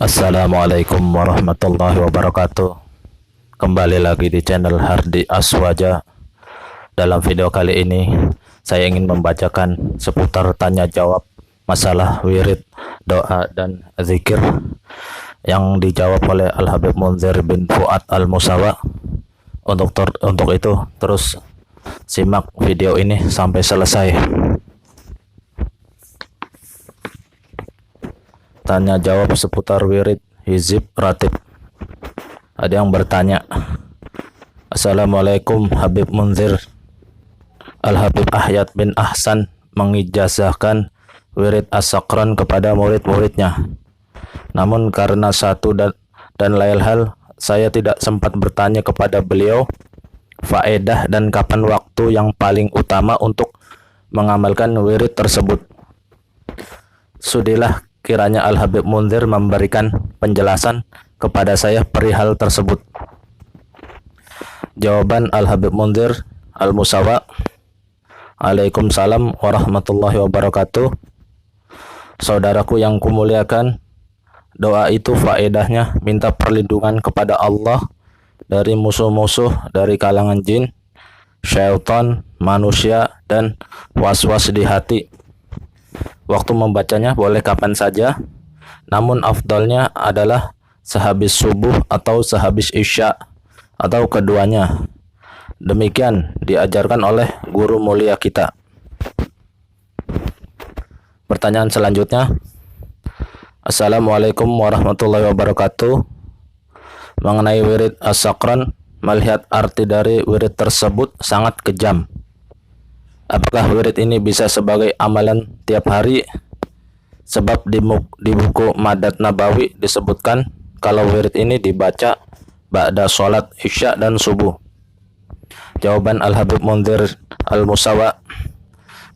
Assalamualaikum warahmatullahi wabarakatuh. Kembali lagi di channel Hardi Aswaja. Dalam video kali ini saya ingin membacakan seputar tanya jawab masalah wirid, doa dan zikir yang dijawab oleh Al-Habib Munzir bin Fuad Al-Musawa. Untuk itu terus simak video ini sampai selesai. Tanya jawab seputar wirid, hizib, ratib. Ada yang bertanya, Assalamualaikum Habib Munzir. Al-Habib Ahyad bin Ahsan mengijazahkan wirid as-sakran kepada murid-muridnya. Namun karena satu dan lain hal, saya tidak sempat bertanya kepada beliau faedah dan kapan waktu yang paling utama untuk mengamalkan wirid tersebut. Sudilah kiranya Al-Habib Munzir memberikan penjelasan kepada saya perihal tersebut. Jawaban Al-Habib Munzir Al-Musawa, Waalaikumsalam warahmatullahi wabarakatuh. Saudaraku yang kumuliakan, doa itu faedahnya minta perlindungan kepada Allah dari musuh-musuh dari kalangan jin, syaitan, manusia, dan was-was di hati. Waktu membacanya boleh kapan saja, namun afdalnya adalah sehabis subuh atau sehabis isya atau keduanya. Demikian diajarkan oleh guru mulia kita. Pertanyaan selanjutnya, Assalamualaikum warahmatullahi wabarakatuh. Mengenai wirid as-sakran, melihat arti dari wirid tersebut sangat kejam. Apakah wirid ini bisa sebagai amalan tiap hari? Sebab di buku Madad Nabawi disebutkan kalau wirid ini dibaca ba'da sholat isya dan subuh. Jawaban Al-Habib Munzir Al-Musawa,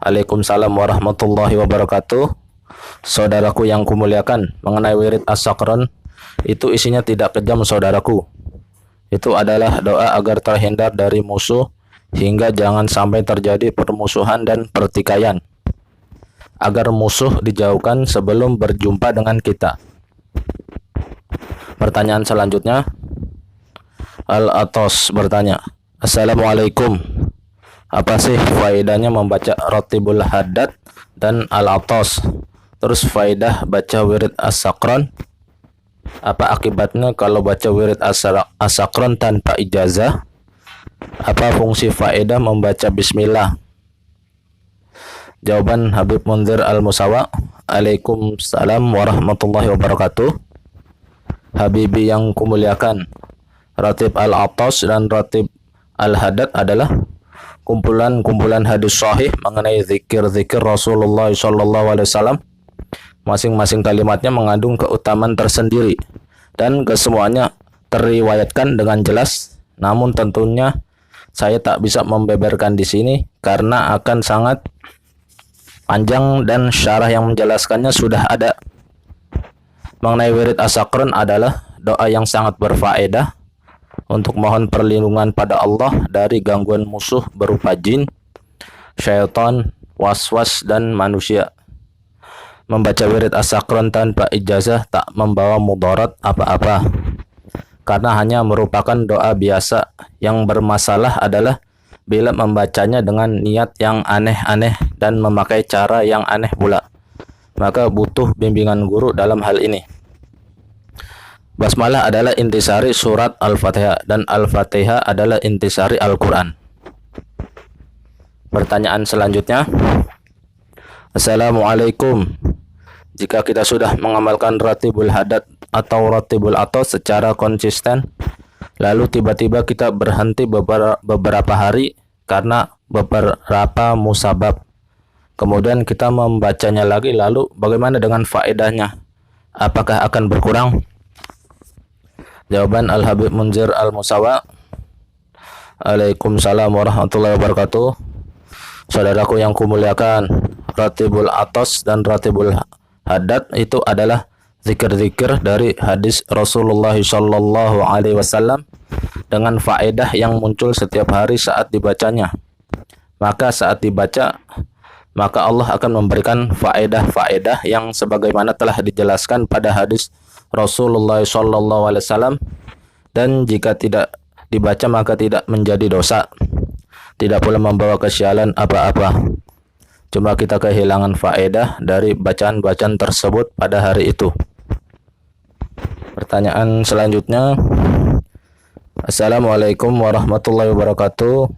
Waalaikumsalam warahmatullahi wabarakatuh. Saudaraku yang kumuliakan, mengenai wirid as-sakran, itu isinya tidak kejam saudaraku. Itu adalah doa agar terhindar dari musuh hingga jangan sampai terjadi permusuhan dan pertikaian, agar musuh dijauhkan sebelum berjumpa dengan kita. Pertanyaan selanjutnya, Al-Atos bertanya, Assalamualaikum, apa sih faedahnya membaca Ratibul Haddad dan Al-Atos, terus faedah baca wirid as-sakran? Apa akibatnya kalau baca wirid as-sakran tanpa ijazah? Apa fungsi faedah membaca bismillah? Jawaban Habib Munzir Al-Musawa, Waalaikumsalam warahmatullahi wabarakatuh. Habibi yang kumuliakan, Ratib Al-Atas dan Ratib Al-Haddad adalah kumpulan-kumpulan hadis sahih mengenai zikir-zikir Rasulullah SAW. Masing-masing kalimatnya mengandung keutamaan tersendiri dan kesemuanya teriwayatkan dengan jelas. Namun tentunya saya tak bisa membeberkan di sini karena akan sangat panjang dan syarah yang menjelaskannya sudah ada. Mengenai wirid as-sakran adalah doa yang sangat berfaedah untuk mohon perlindungan pada Allah dari gangguan musuh berupa jin, syaitan, was-was, dan manusia. Membaca wirid as-sakran tanpa ijazah tak membawa mudarat apa-apa, karena hanya merupakan doa biasa. Yang bermasalah adalah bila membacanya dengan niat yang aneh-aneh dan memakai cara yang aneh pula, maka butuh bimbingan guru dalam hal ini. Basmalah adalah intisari surat Al-Fatihah dan Al-Fatihah adalah intisari Al-Quran. Pertanyaan selanjutnya, Assalamualaikum. Jika kita sudah mengamalkan Ratibul Haddad atau Ratibul Atos secara konsisten, lalu tiba-tiba kita berhenti beberapa hari karena beberapa musabab, kemudian kita membacanya lagi, lalu bagaimana dengan faedahnya? Apakah akan berkurang? Jawaban Al-Habib Munzir Al-Musawa, Waalaikumsalam warahmatullahi wabarakatuh. Saudaraku yang kumuliakan, Ratibul Atos dan Ratibul Haddad itu adalah zikir-zikir dari hadis Rasulullah SAW dengan faedah yang muncul setiap hari saat dibacanya. Maka saat dibaca, maka Allah akan memberikan faedah-faedah yang sebagaimana telah dijelaskan pada hadis Rasulullah SAW, dan jika tidak dibaca maka tidak menjadi dosa, tidak pula membawa kesialan apa-apa. Cuma kita kehilangan faedah dari bacaan-bacaan tersebut pada hari itu. Pertanyaan selanjutnya, Assalamualaikum warahmatullahi wabarakatuh.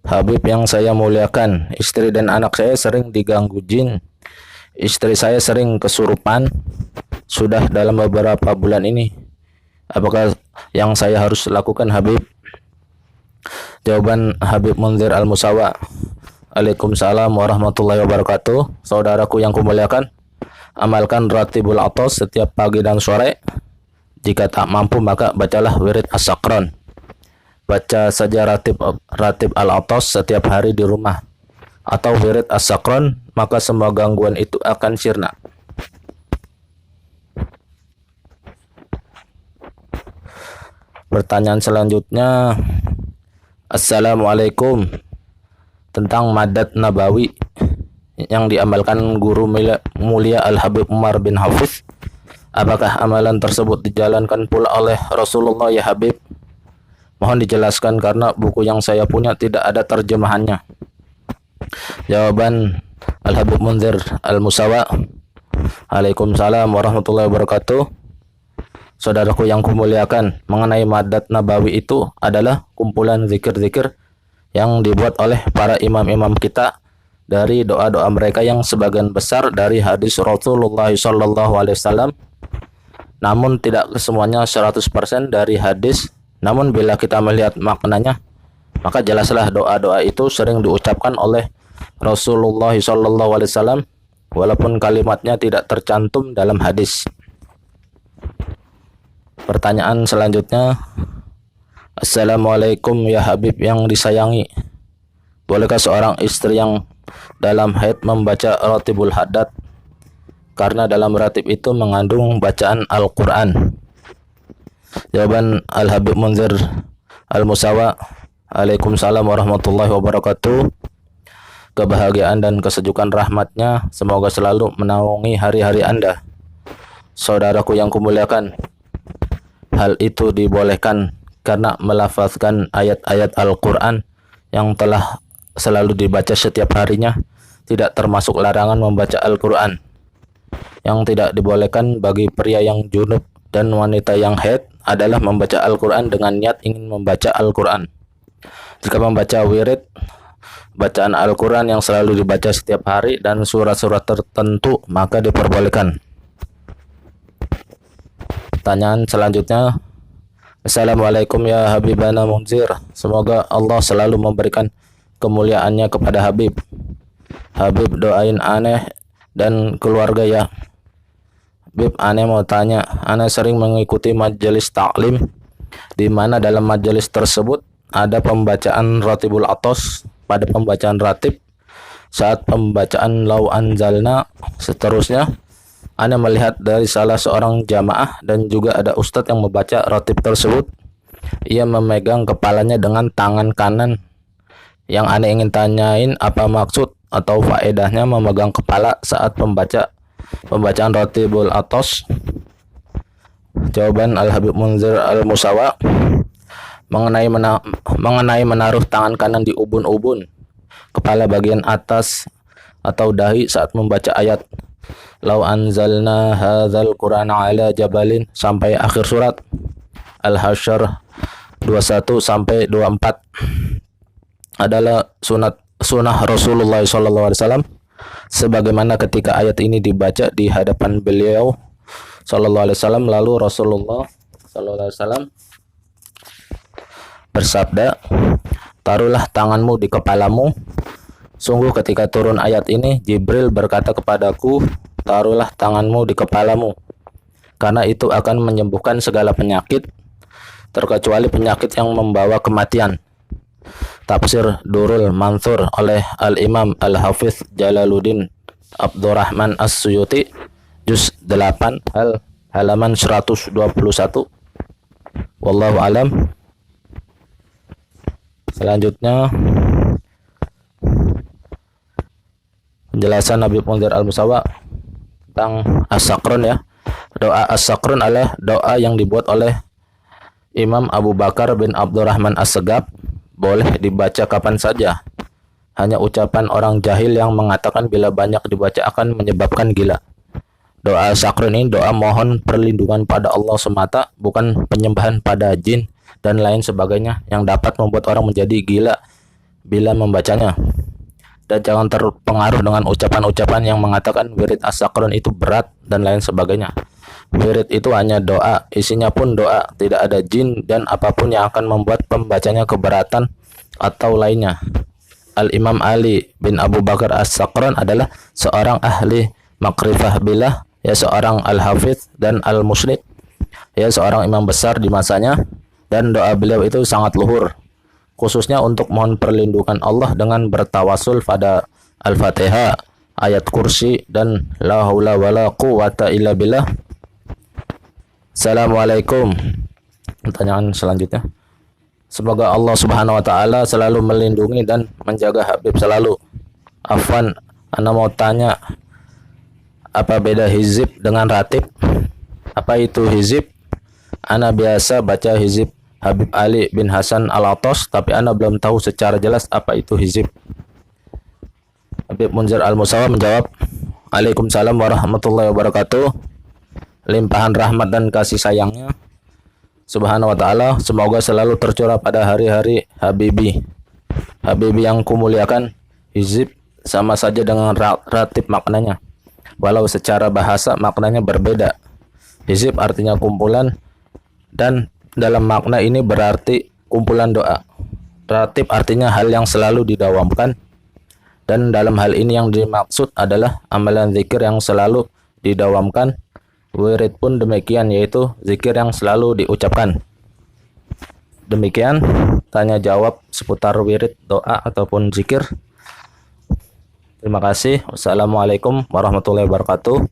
Habib yang saya muliakan, istri dan anak saya sering diganggu jin. Istri saya sering kesurupan sudah dalam beberapa bulan ini. Apakah yang saya harus lakukan, Habib? Jawaban Habib Munzir Al-Musawa. Waalaikumsalam warahmatullahi wabarakatuh. Saudaraku yang kumuliakan, amalkan ratibul atos setiap pagi dan sore. Jika tak mampu maka bacalah wirid as-sakron. Baca saja ratib al-atos setiap hari di rumah atau wirid as-sakron, maka semua gangguan itu akan sirna. Pertanyaan selanjutnya, Assalamualaikum, tentang Madad Nabawi yang diamalkan guru mulia Al-Habib Umar bin Hafiz. Apakah amalan tersebut dijalankan pula oleh Rasulullah, ya Habib? Mohon dijelaskan karena buku yang saya punya tidak ada terjemahannya. Jawaban Al-Habib Munzir Al-Musawa. Waalaikumsalam warahmatullahi wabarakatuh. Saudaraku yang kumuliakan, mengenai Madad Nabawi itu adalah kumpulan zikir-zikir yang dibuat oleh para imam-imam kita dari doa-doa mereka yang sebagian besar dari hadis Rasulullah SAW. Namun tidak semuanya 100% dari hadis. Namun bila kita melihat maknanya, maka jelaslah doa-doa itu sering diucapkan oleh Rasulullah SAW, walaupun kalimatnya tidak tercantum dalam hadis. Pertanyaan selanjutnya, Assalamualaikum ya Habib yang disayangi. Bolehkah seorang istri yang dalam haid membaca ratibul haddad? Karena dalam ratib itu mengandung bacaan Al-Quran. Jawaban Al-Habib Munzir Al-Musawa. Waalaikumsalam warahmatullahi wabarakatuh. Kebahagiaan dan kesejukan rahmatnya semoga selalu menaungi hari-hari Anda. Saudaraku yang kumuliakan, hal itu dibolehkan karena melafazkan ayat-ayat Al-Quran yang telah selalu dibaca setiap harinya, tidak termasuk larangan membaca Al-Quran. Yang tidak dibolehkan bagi pria yang junub dan wanita yang haid adalah membaca Al-Quran dengan niat ingin membaca Al-Quran. Jika membaca wirid, bacaan Al-Quran yang selalu dibaca setiap hari dan surat-surat tertentu, maka diperbolehkan. Pertanyaan selanjutnya, Assalamualaikum ya Habibana Munzir. Semoga Allah selalu memberikan kemuliaannya kepada Habib. Habib doain aneh dan keluarga ya. Habib, aneh mau tanya, aneh sering mengikuti majelis taklim di mana dalam majelis tersebut ada pembacaan ratibul atos pada pembacaan ratib. Saat pembacaan lau anzalna seterusnya, aneh melihat dari salah seorang jamaah dan juga ada ustadz yang membaca ratib tersebut. Ia memegang kepalanya dengan tangan kanan. Yang aneh ingin tanyain, apa maksud atau faedahnya memegang kepala saat pembacaan ratibul atos? Jawaban Al-Habib Munzir Al-Musawa. Mengenai menaruh tangan kanan di ubun-ubun kepala bagian atas atau dahi saat membaca ayat Lau anzalna hadzal qur'ana ala jabalin sampai akhir surat Al-Hasyr 21 sampai 24 adalah sunnah Rasulullah SAW, sebagaimana ketika ayat ini dibaca di hadapan beliau SAW, lalu Rasulullah SAW bersabda, taruhlah tanganmu di kepalamu. Sungguh ketika turun ayat ini, Jibril berkata kepadaku, taruhlah tanganmu di kepalamu, karena itu akan menyembuhkan segala penyakit, terkecuali penyakit yang membawa kematian. Tafsir Durul Mansur oleh Al-Imam Al-Hafiz Jalaluddin Abdurrahman As-Suyuti, Juz 8, halaman 121. Wallahu alam. Selanjutnya, Penjelasan Habib Munzir Al-Musawa tentang as-sakrun ya. Doa as-sakrun adalah doa yang dibuat oleh Imam Abu Bakar bin Abdurrahman As-Segaf, boleh dibaca kapan saja. Hanya ucapan orang jahil yang mengatakan bila banyak dibaca akan menyebabkan gila. Doa sakrun ini doa mohon perlindungan pada Allah semata, bukan penyembahan pada jin dan lain sebagainya yang dapat membuat orang menjadi gila bila membacanya. Dan jangan terpengaruh dengan ucapan-ucapan yang mengatakan wirid as-sakrun itu berat dan lain sebagainya. Wirid itu hanya doa, isinya pun doa, tidak ada jin dan apapun yang akan membuat pembacanya keberatan atau lainnya. Al-Imam Ali bin Abu Bakar As-Sakran adalah seorang ahli makrifah billah, ya seorang al-hafidh dan al-musnid, ya seorang imam besar di masanya, dan doa beliau itu sangat luhur, khususnya untuk mohon perlindungan Allah dengan bertawasul pada Al-Fatihah, ayat kursi, dan la haula wala quwata illa billah. Assalamualaikum. Pertanyaan selanjutnya. Semoga Allah Subhanahu wa taala selalu melindungi dan menjaga Habib selalu. Afwan, ana mau tanya, apa beda hizib dengan ratib? Apa itu hizib? Ana biasa baca hizib Habib Ali bin Hasan Al-Attas, tapi ana belum tahu secara jelas apa itu hizib. Habib Munzir Al-Musawa menjawab, Waalaikumsalam warahmatullahi wabarakatuh. Limpahan rahmat dan kasih sayangnya Subhanahu wa ta'ala semoga selalu tercurah pada hari-hari Habibi. Habibi yang kumuliakan, hizib sama saja dengan ratib maknanya, walau secara bahasa maknanya berbeda. Hizib artinya kumpulan, dan dalam makna ini berarti kumpulan doa. Ratib artinya hal yang selalu didawamkan, dan dalam hal ini yang dimaksud adalah amalan zikir yang selalu didawamkan. Wirid pun demikian, yaitu zikir yang selalu diucapkan. Demikian tanya jawab seputar wirid, doa ataupun zikir. Terima kasih. Wassalamualaikum warahmatullahi wabarakatuh.